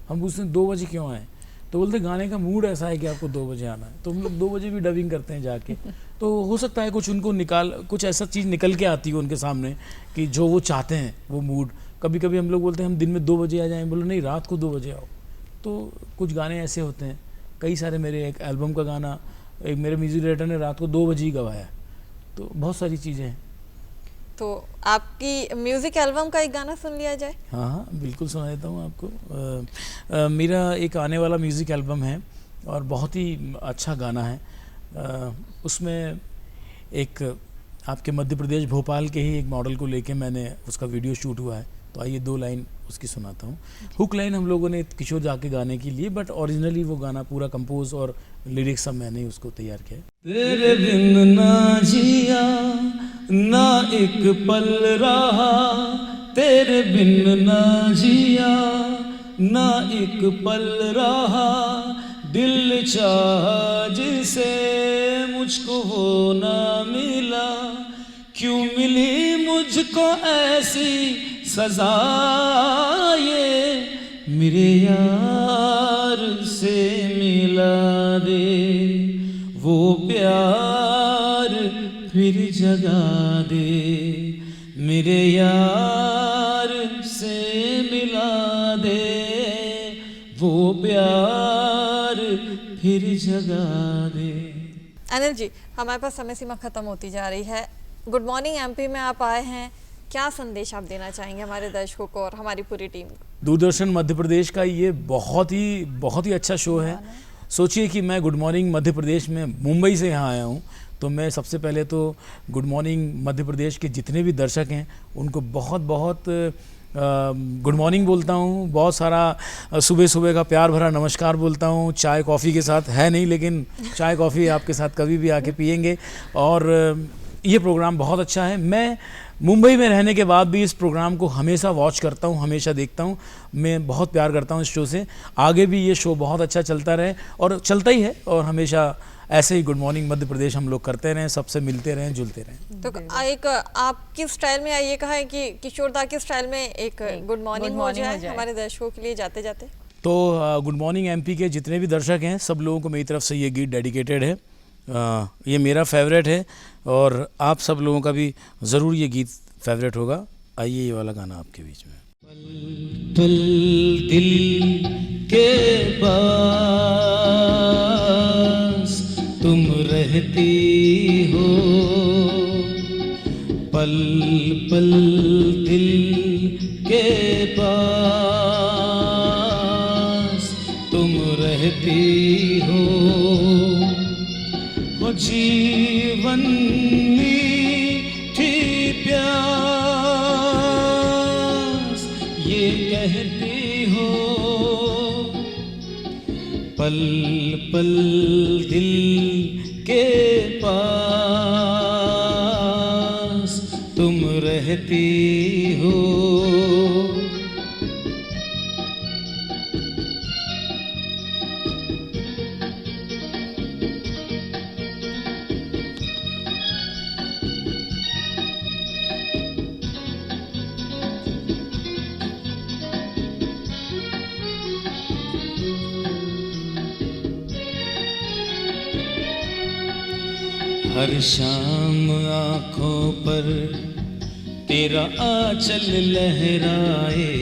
हम पूछते हैं 2 बजे क्यों आए, तो बोलते गाने का मूड ऐसा है कि आपको 2 बजे आना है, तो हम लोग 2 बजे भी डबिंग करते हैं जाके। तो हो सकता है कुछ उनको कुछ ऐसा चीज़ निकल के आती है उनके सामने कि जो वो चाहते हैं वो मूड। कभी कभी हम लोग बोलते हैं हम दिन में 2 बजे आ जाएं, बोलो नहीं रात को 2 बजे आओ। तो कुछ गाने ऐसे होते हैं, कई सारे मेरे एक एल्बम का गाना एक मेरे म्यूज़िक डायरेक्टर ने रात को 2 बजे ही गवाया, तो बहुत सारी चीज़ें हैं। तो आपकी म्यूज़िक एल्बम का एक गाना सुन लिया जाए? हाँ, बिल्कुल सुना देता हूँ आपको। मेरा एक आने वाला म्यूज़िक एल्बम है और बहुत ही अच्छा गाना है। उसमें एक आपके मध्य प्रदेश भोपाल के ही एक मॉडल को लेके मैंने उसका वीडियो शूट हुआ है, तो आइए 2 लाइन उसकी सुनाता हूँ। हुक लाइन हम लोगों ने किशोर जाके गाने के लिए, बट ओरिजिनली वो गाना पूरा कंपोज और लिरिक्स सब मैंने ही उसको तैयार किया। तेरे बिन ना जिया ना एक पल रहा, तेरे बिन ना जिया ना एक पल रहा, दिल चाहा जिसे मुझको वो ना मिला, क्यों मिली मुझको ऐसी सजा, ये मेरे यार से मिला दे, वो प्यार फिर जगा दे, मेरे यार से मिला दे, वो प्यार फिर जगा दे। अनिल जी, हमारे पास समय सीमा खत्म होती जा रही है। गुड मॉर्निंग एमपी में आप आए हैं, क्या संदेश आप देना चाहेंगे हमारे दर्शकों को और हमारी पूरी टीम को? दूरदर्शन मध्य प्रदेश का ये बहुत ही अच्छा शो है। सोचिए कि मैं गुड मॉर्निंग मध्य प्रदेश में मुंबई से यहाँ आया हूँ, तो मैं सबसे पहले तो गुड मॉर्निंग मध्य प्रदेश के जितने भी दर्शक हैं उनको बहुत बहुत गुड मॉर्निंग बोलता हूँ, बहुत सारा सुबह सुबह का प्यार भरा नमस्कार बोलता हूँ, चाय कॉफ़ी के साथ है नहीं लेकिन चाय कॉफ़ी आपके साथ कभी भी आके पियेंगे। और ये प्रोग्राम बहुत अच्छा है। मैं मुंबई में रहने के बाद भी इस प्रोग्राम को हमेशा वॉच करता हूँ, हमेशा देखता हूँ। मैं बहुत प्यार करता हूँ इस शो से। आगे भी ये शो बहुत अच्छा चलता रहे और चलता ही है, और हमेशा ऐसे ही गुड मॉर्निंग मध्य प्रदेश हम लोग करते रहें, सबसे मिलते रहें, जुलते रहें। तो एक आपकी स्टाइल में ये कहा है कि किशोर दा की स्टाइल में एक गुड मॉर्निंग हो जाए हमारे दर्शकों के लिए जाते जाते। तो गुड मॉर्निंग एमपी के जितने भी दर्शक हैं सब लोगों को मेरी तरफ से ये गीत डेडिकेटेड है। ये मेरा फेवरेट है और आप सब लोगों का भी ज़रूर ये गीत फेवरेट होगा। आइए ये वाला गाना आपके बीच में। पल पल दिल के पास तुम रहती हो, पल पल दिल के पास तुम रहती हो, जीवन मीठी प्यास ये कहती हो, पल पल दिल के पास तुम रहती हो। हर शाम आँखों पर तेरा आंचल लहराए,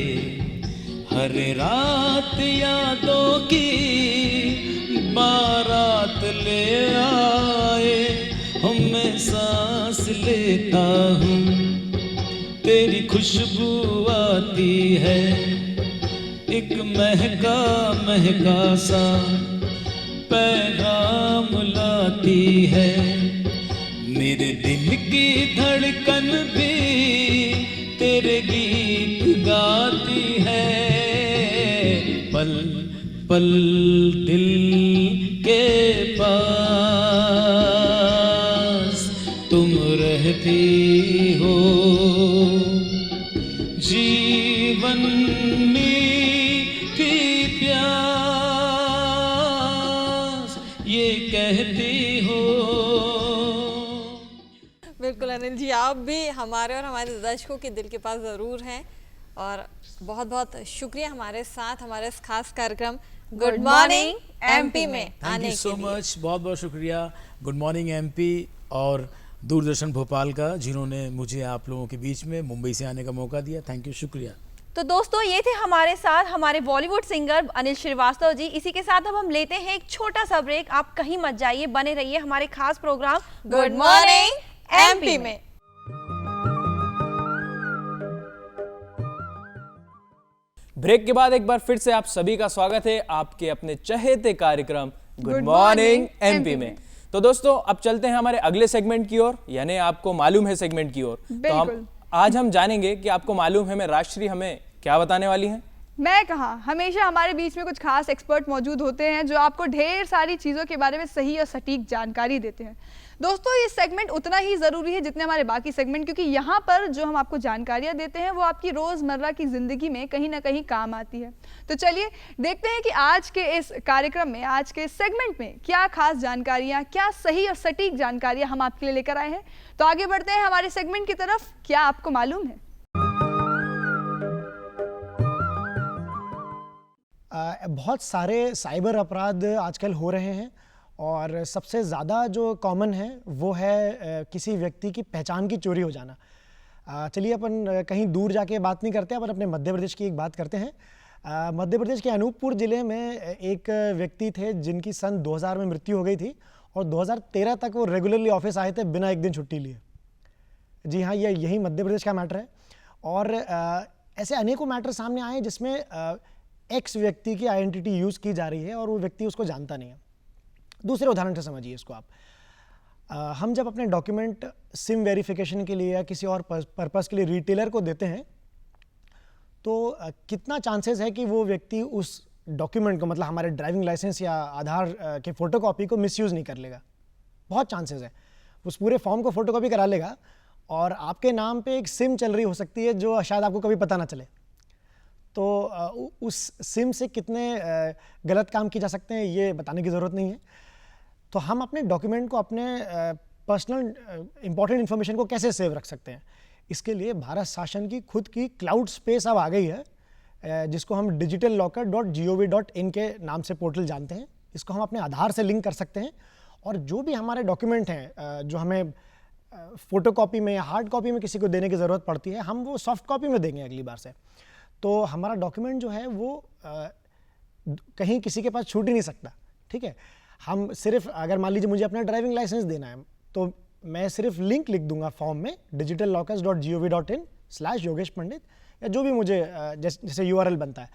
हर रात यादों की बारात ले आए। मैं सांस लेता हूँ तेरी खुशबू आती है, एक महका महका सा पैगाम लाती है। मेरे दिल की धड़कन भी तेरे गीत गाती है, पल पल दिल के पास तुम रहती हो, जीवन मीठी प्यास ये कहती हो। बिल्कुल अनिल जी, आप भी हमारे और हमारे दर्शकों के दिल के पास ज़रूर हैं और बहुत बहुत शुक्रिया हमारे साथ हमारे इस खास कार्यक्रम गुड मॉर्निंग एमपी में आने के लिए। सो मच, बहुत बहुत शुक्रिया गुड मॉर्निंग एमपी और दूरदर्शन भोपाल का, जिन्होंने मुझे आप लोगों के बीच में मुंबई से आने का मौका दिया। थैंक यू, शुक्रिया। तो दोस्तों ये थे हमारे साथ हमारे बॉलीवुड सिंगर अनिल श्रीवास्तव जी। इसी के साथ अब हम लेते हैं एक छोटा सा ब्रेक। आप कहीं मत जाइए, बने रहिए हमारे खास प्रोग्राम गुड मॉर्निंग एमपी में। ब्रेक के बाद एक बार फिर से आप सभी का स्वागत है आपके अपने चहेते कार्यक्रम गुड मॉर्निंग एमपी में। तो दोस्तों अब चलते हैं हमारे अगले सेगमेंट की ओर, यानी आपको मालूम है सेगमेंट की ओर। तो आज हम जानेंगे कि आपको मालूम है में राष्ट्रीय हमें क्या बताने वाली हैं। मैं कहा हमेशा हमारे बीच में कुछ खास एक्सपर्ट मौजूद होते हैं जो आपको ढेर सारी चीज़ों के बारे में सही और सटीक जानकारी देते हैं। दोस्तों ये सेगमेंट उतना ही ज़रूरी है जितने हमारे बाकी सेगमेंट, क्योंकि यहाँ पर जो हम आपको जानकारियाँ देते हैं वो आपकी रोज़मर्रा की ज़िंदगी में कहीं ना कहीं काम आती है। तो चलिए देखते हैं कि आज के इस कार्यक्रम में, आज के इस सेगमेंट में क्या खास जानकारियाँ, क्या सही और सटीक जानकारियाँ हम आपके लिए लेकर आए हैं। तो आगे बढ़ते हैं हमारे सेगमेंट की तरफ। क्या आपको मालूम है? बहुत सारे साइबर अपराध आजकल हो रहे हैं और सबसे ज़्यादा जो कॉमन है वो है किसी व्यक्ति की पहचान की चोरी हो जाना। चलिए अपन कहीं दूर जाके बात नहीं करते, अपन अपने मध्य प्रदेश की एक बात करते हैं। मध्य प्रदेश के अनूपपुर ज़िले में एक व्यक्ति थे जिनकी सन 2000 में मृत्यु हो गई थी और 2013 तक वो रेगुलरली ऑफिस आए थे बिना एक दिन छुट्टी लिए। जी हाँ, ये यही मध्य प्रदेश का मैटर है। और ऐसे अनेकों मैटर सामने आए हैं जिसमें एक्स व्यक्ति की आइडेंटिटी यूज़ की जा रही है और वो व्यक्ति उसको जानता नहीं है। दूसरे उदाहरण से समझिए इसको आप। हम जब अपने डॉक्यूमेंट सिम वेरिफिकेशन के लिए या किसी और पर्पस के लिए रिटेलर को देते हैं तो कितना चांसेस है कि वो व्यक्ति उस डॉक्यूमेंट को, मतलब हमारे ड्राइविंग लाइसेंस या आधार के फ़ोटोकॉपी को मिसयूज़ नहीं कर लेगा। बहुत चांसेस है, उस पूरे फॉर्म को फ़ोटोकॉपी करा लेगा और आपके नाम पे एक सिम चल रही हो सकती है जो शायद आपको कभी पता ना चले। तो उस सिम से कितने गलत काम किए जा सकते हैं ये बताने की ज़रूरत नहीं है। तो हम अपने डॉक्यूमेंट को, अपने पर्सनल इंपॉर्टेंट इन्फॉर्मेशन को कैसे सेव रख सकते हैं, इसके लिए भारत शासन की खुद की क्लाउड स्पेस अब आ गई है, जिसको हम digitallocker.gov.in के नाम से पोर्टल जानते हैं। इसको हम अपने आधार से लिंक कर सकते हैं और जो भी हमारे डॉक्यूमेंट हैं जो हमें फ़ोटोकॉपी में या हार्ड कॉपी में किसी को देने की ज़रूरत पड़ती है, हम वो सॉफ्ट कॉपी में देंगे अगली बार से। तो हमारा डॉक्यूमेंट जो है वो कहीं किसी के पास छूट ही नहीं सकता, ठीक है। हम सिर्फ, अगर मान लीजिए मुझे अपना ड्राइविंग लाइसेंस देना है तो मैं सिर्फ लिंक लिख दूंगा फॉर्म में digitallockers.gov.in/योगेश पंडित, या जो भी मुझे जैसे URL बनता है,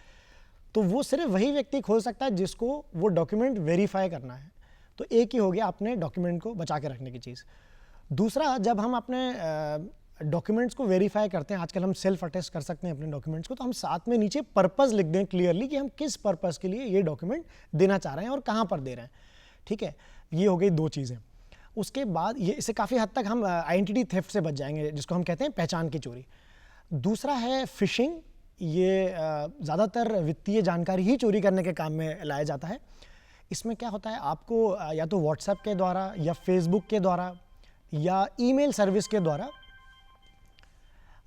तो वो सिर्फ वही व्यक्ति खोल सकता है जिसको वो डॉक्यूमेंट वेरीफाई करना है। तो एक ही हो गया अपने डॉक्यूमेंट को बचा के रखने की चीज़। दूसरा, जब हम अपने डॉक्यूमेंट्स को वेरीफाई करते हैं, आजकल हम सेल्फ अटेस्ट कर सकते हैं अपने डॉक्यूमेंट्स को, तो हम साथ में नीचे पर्पस लिख दें क्लियरली कि हम किस पर्पस के लिए ये डॉक्यूमेंट देना चाह रहे हैं और कहाँ पर दे रहे हैं, ठीक है। ये हो गई दो चीज़ें। उसके बाद ये, इससे काफ़ी हद तक हम आइडेंटिटी थेफ्ट से बच जाएंगे, जिसको हम कहते हैं पहचान की चोरी। दूसरा है फिशिंग। ये ज़्यादातर वित्तीय जानकारी ही चोरी करने के काम में लाया जाता है। इसमें क्या होता है, आपको या तो व्हाट्सएप के द्वारा या फेसबुक के द्वारा या ईमेल सर्विस के द्वारा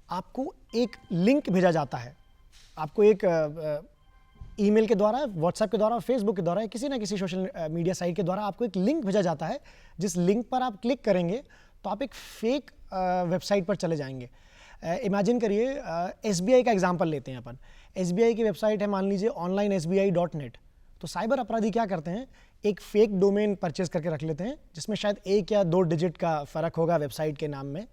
आपको एक लिंक भेजा जाता है। आपको एक ईमेल के द्वारा, व्हाट्सएप के द्वारा, फेसबुक के द्वारा, किसी ना किसी सोशल मीडिया साइट के द्वारा आपको एक लिंक भेजा जाता है। जिस लिंक पर आप क्लिक करेंगे तो आप एक फेक वेबसाइट पर चले जाएंगे। इमेजिन करिए, SBI का एग्जांपल लेते हैं अपन। SBI की वेबसाइट है, मान लीजिए onlinesbi.net। तो साइबर अपराधी क्या करते हैं, एक फेक डोमेन परचेज करके रख लेते हैं जिसमें शायद 1 या 2 डिजिट का फ़र्क होगा वेबसाइट के नाम में,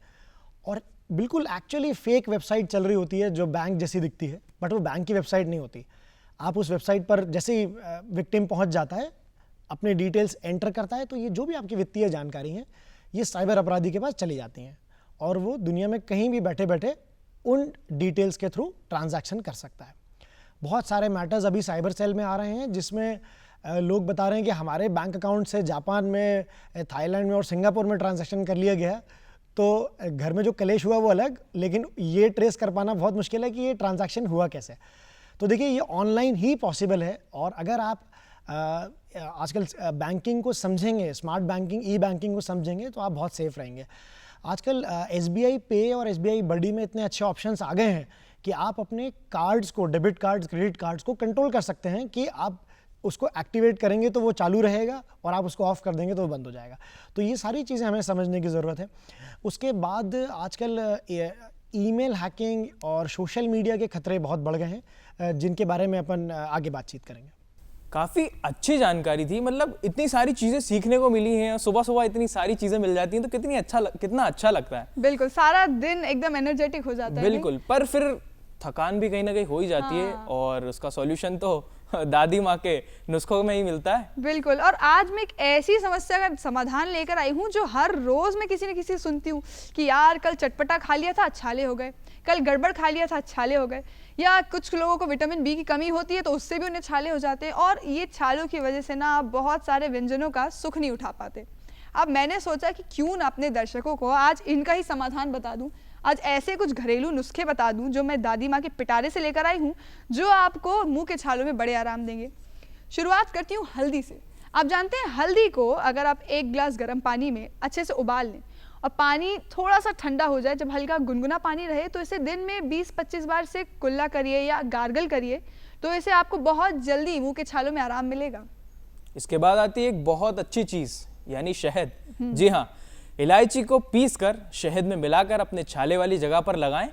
और बिल्कुल एक्चुअली फेक वेबसाइट चल रही होती है जो बैंक जैसी दिखती है, बट वो बैंक की वेबसाइट नहीं होती। आप उस वेबसाइट पर जैसे ही विक्टिम पहुंच जाता है, अपने डिटेल्स एंटर करता है, तो ये जो भी आपकी वित्तीय जानकारी है ये साइबर अपराधी के पास चली जाती हैं और वो दुनिया में कहीं भी बैठे बैठे उन डिटेल्स के थ्रू ट्रांजैक्शन कर सकता है। बहुत सारे मैटर्स अभी साइबर सेल में आ रहे हैं जिसमें लोग बता रहे हैं कि हमारे बैंक अकाउंट से जापान में, थाईलैंड में और सिंगापुर में ट्रांजैक्शन कर लिया गया। तो घर में जो कलेश हुआ वो अलग, लेकिन ये ट्रेस कर पाना बहुत मुश्किल है कि ये ट्रांजैक्शन हुआ कैसे। तो देखिए, ये ऑनलाइन ही पॉसिबल है। और अगर आप आजकल बैंकिंग को समझेंगे, स्मार्ट बैंकिंग, ई बैंकिंग को समझेंगे, तो आप बहुत सेफ रहेंगे। आजकल SBI पे और SBI बडी में इतने अच्छे ऑप्शंस आ गए हैं कि आप अपने कार्ड्स को, डेबिट कार्ड्स, क्रेडिट कार्ड्स को कंट्रोल कर सकते हैं कि आप उसको एक्टिवेट करेंगे तो वो चालू रहेगा और आप उसको ऑफ कर देंगे तो वो बंद हो जाएगा। तो ये सारी चीज़ें हमें समझने की ज़रूरत है। उसके बाद आजकल ईमेल हैकिंग और सोशल मीडिया के खतरे बहुत बढ़ गए हैं, जिनके बारे में अपन आगे बातचीत करेंगे। काफ़ी अच्छी जानकारी थी, मतलब इतनी सारी चीज़ें सीखने को मिली हैं, सुबह सुबह इतनी सारी चीज़ें मिल जाती हैं तो कितना अच्छा लगता है। बिल्कुल, सारा दिन एकदम एनर्जेटिक हो जाता है। बिल्कुल, पर फिर थकान भी कहीं ना कहीं हो ही जाती है और उसका सॉल्यूशन तो दादी माँ के नुस्खों में ही मिलता है। बिल्कुल, और आज मैं एक ऐसी समस्या का समाधान लेकर आई हूँ जो हर रोज़ मैं किसी न किसी सुनती हूँ कि यार कल चटपटा खा लिया था, छाले हो गए, कल गड़बड़ खा लिया था, छाले हो गए, या कुछ लोगों को विटामिन B की कमी होती है तो उससे भी उन्हें छाले हो जाते हैं, और ये छालों की वजह से ना आप बहुत सारे व्यंजनों का सुख नहीं उठा पाते। अब मैंने सोचा कि क्यों ना अपने दर्शकों को आज इनका ही समाधान बता दूं, आज ऐसे कुछ घरेलू नुस्खे बता दूं जो मैं दादी माँ के पिटारे से लेकर आई हूँ, जो आपको मुंह के छालों में बड़े आराम देंगे। शुरुआत करती हूँ हल्दी से। आप जानते हैं, हल्दी को अगर आप 1 गिलास गर्म पानी में अच्छे से उबाल लें और पानी थोड़ा सा ठंडा हो जाए, जब हल्का गुनगुना पानी रहे, तो इसे दिन में 20-25 बार से कुल्ला करिए या गार्गल करिए, तो इसे आपको बहुत जल्दी मुंह के छालों में आराम मिलेगा। इसके बाद आती है एक बहुत अच्छी चीज़, यानी शहद। जी हाँ, इलायची को पीसकर शहद में मिलाकर अपने छाले वाली जगह पर लगाएं।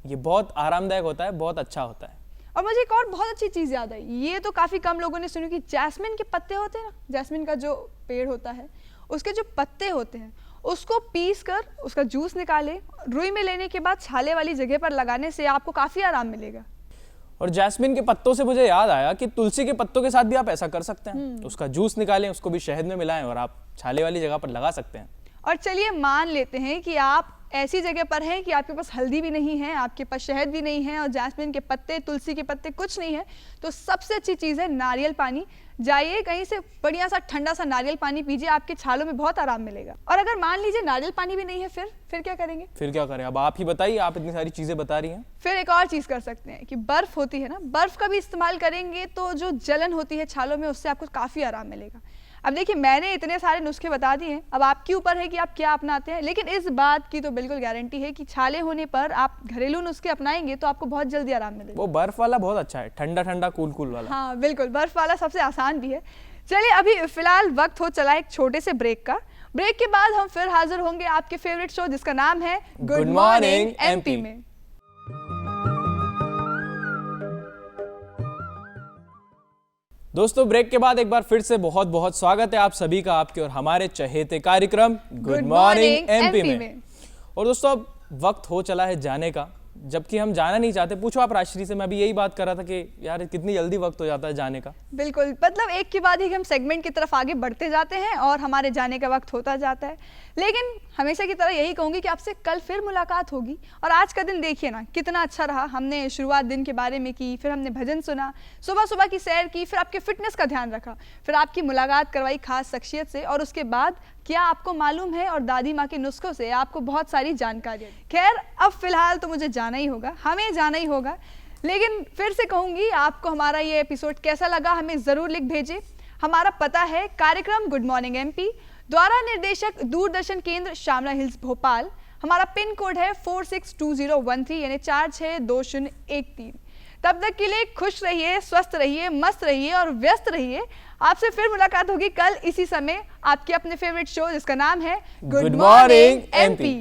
ये बहुत आरामदायक होता है, बहुत अच्छा होता है। और मुझे एक और बहुत अच्छी चीज़ याद आई, ये तो काफ़ी कम लोगों ने सुनी, कि जैस्मिन के पत्ते होते हैं ना, जैस्मिन का जो पेड़ होता है, उसके जो पत्ते होते हैं उसको पीस कर उसका जूस निकालें, रुई में लेने के बाद छाले वाली जगह पर लगाने से आपको काफ़ी आराम मिलेगा। और जैस्मिन के पत्तों से मुझे याद आया कि तुलसी के पत्तों के साथ भी आप ऐसा कर सकते हैं। उसका जूस निकालें, उसको भी शहद में मिलाएं और आप छाले वाली जगह पर लगा सकते हैं। और चलिए मान लेते हैं कि आप ऐसी जगह पर हैं कि आपके पास हल्दी भी नहीं है, आपके पास शहद भी नहीं है और जैस्मिन के पत्ते, तुलसी के पत्ते कुछ नहीं है, तो सबसे अच्छी चीज़ है नारियल पानी। जाइए कहीं से बढ़िया सा ठंडा सा नारियल पानी पीजिए, आपके छालों में बहुत आराम मिलेगा। और अगर मान लीजिए नारियल पानी भी नहीं है, फिर क्या करेंगे? फिर क्या करें? अब आप ही बताइए, आप इतनी सारी चीज़ें बता रही हैं। फिर एक और चीज़ कर सकते हैं कि बर्फ़ होती है ना, बर्फ़ का भी इस्तेमाल करेंगे तो जो जलन होती है छालों में, उससे आपको काफ़ी आराम मिलेगा। अब देखिए, मैंने इतने सारे नुस्खे बता दिए हैं, अब आपके ऊपर है कि आप क्या अपनाते हैं, लेकिन इस बात की तो बिल्कुल गारंटी है कि छाले होने पर आप घरेलू नुस्खे अपनाएंगे तो आपको बहुत जल्दी आराम मिलेगा। वो बर्फ वाला बहुत अच्छा है, ठंडा ठंडा कूल कूल वाला। हाँ बिल्कुल, बर्फ वाला सबसे आसान भी है। चलिए अभी फिलहाल वक्त हो चला एक छोटे से ब्रेक का। ब्रेक के बाद हम फिर हाजिर होंगे आपके फेवरेट शो जिसका नाम है गुड मॉर्निंग एमपी में। दोस्तों, ब्रेक के बाद एक बार फिर से बहुत बहुत स्वागत है आप सभी का आपके और हमारे चहेते कार्यक्रम गुड मॉर्निंग एमपी में। और दोस्तों, अब वक्त हो चला है जाने का, जबकि हम जाना नहीं चाहते। पूछो आप राजश्री से, मैं अभी यही बात कर रहा था कि यार कितनी जल्दी वक्त हो जाता है जाने का। बिल्कुल, मतलब एक के बाद एक हम सेगमेंट की तरफ आगे बढ़ते जाते हैं और हमारे जाने का वक्त होता जाता है। लेकिन हमेशा की तरह यही कहूँगी कि आपसे कल फिर मुलाकात होगी। और आज का दिन देखिए ना कितना अच्छा रहा। हमने शुरुआत दिन के बारे में की, फिर हमने भजन सुना, सुबह सुबह की सैर की, फिर आपके फिटनेस का ध्यान रखा, फिर आपकी मुलाकात करवाई खास शख्सियत से, और उसके बाद क्या आपको मालूम है, और दादी माँ के नुस्खों से आपको बहुत सारी जानकारी। खैर, अब फिलहाल तो मुझे जाना ही होगा, हमें जाना ही होगा। लेकिन फिर से कहूँगी, आपको हमारा ये एपिसोड कैसा लगा हमें ज़रूर लिख भेजें। हमारा पता है कार्यक्रम गुड मॉर्निंग एमपी, द्वारा निर्देशक दूरदर्शन केंद्र शामला हिल्स भोपाल। हमारा पिन कोड है 462013 यानी 462013। तब तक के लिए खुश रहिए, स्वस्थ रहिए, मस्त रहिए और व्यस्त रहिए। आपसे फिर मुलाकात होगी कल इसी समय आपके अपने फेवरेट शो जिसका नाम है गुड मॉर्निंग एमपी।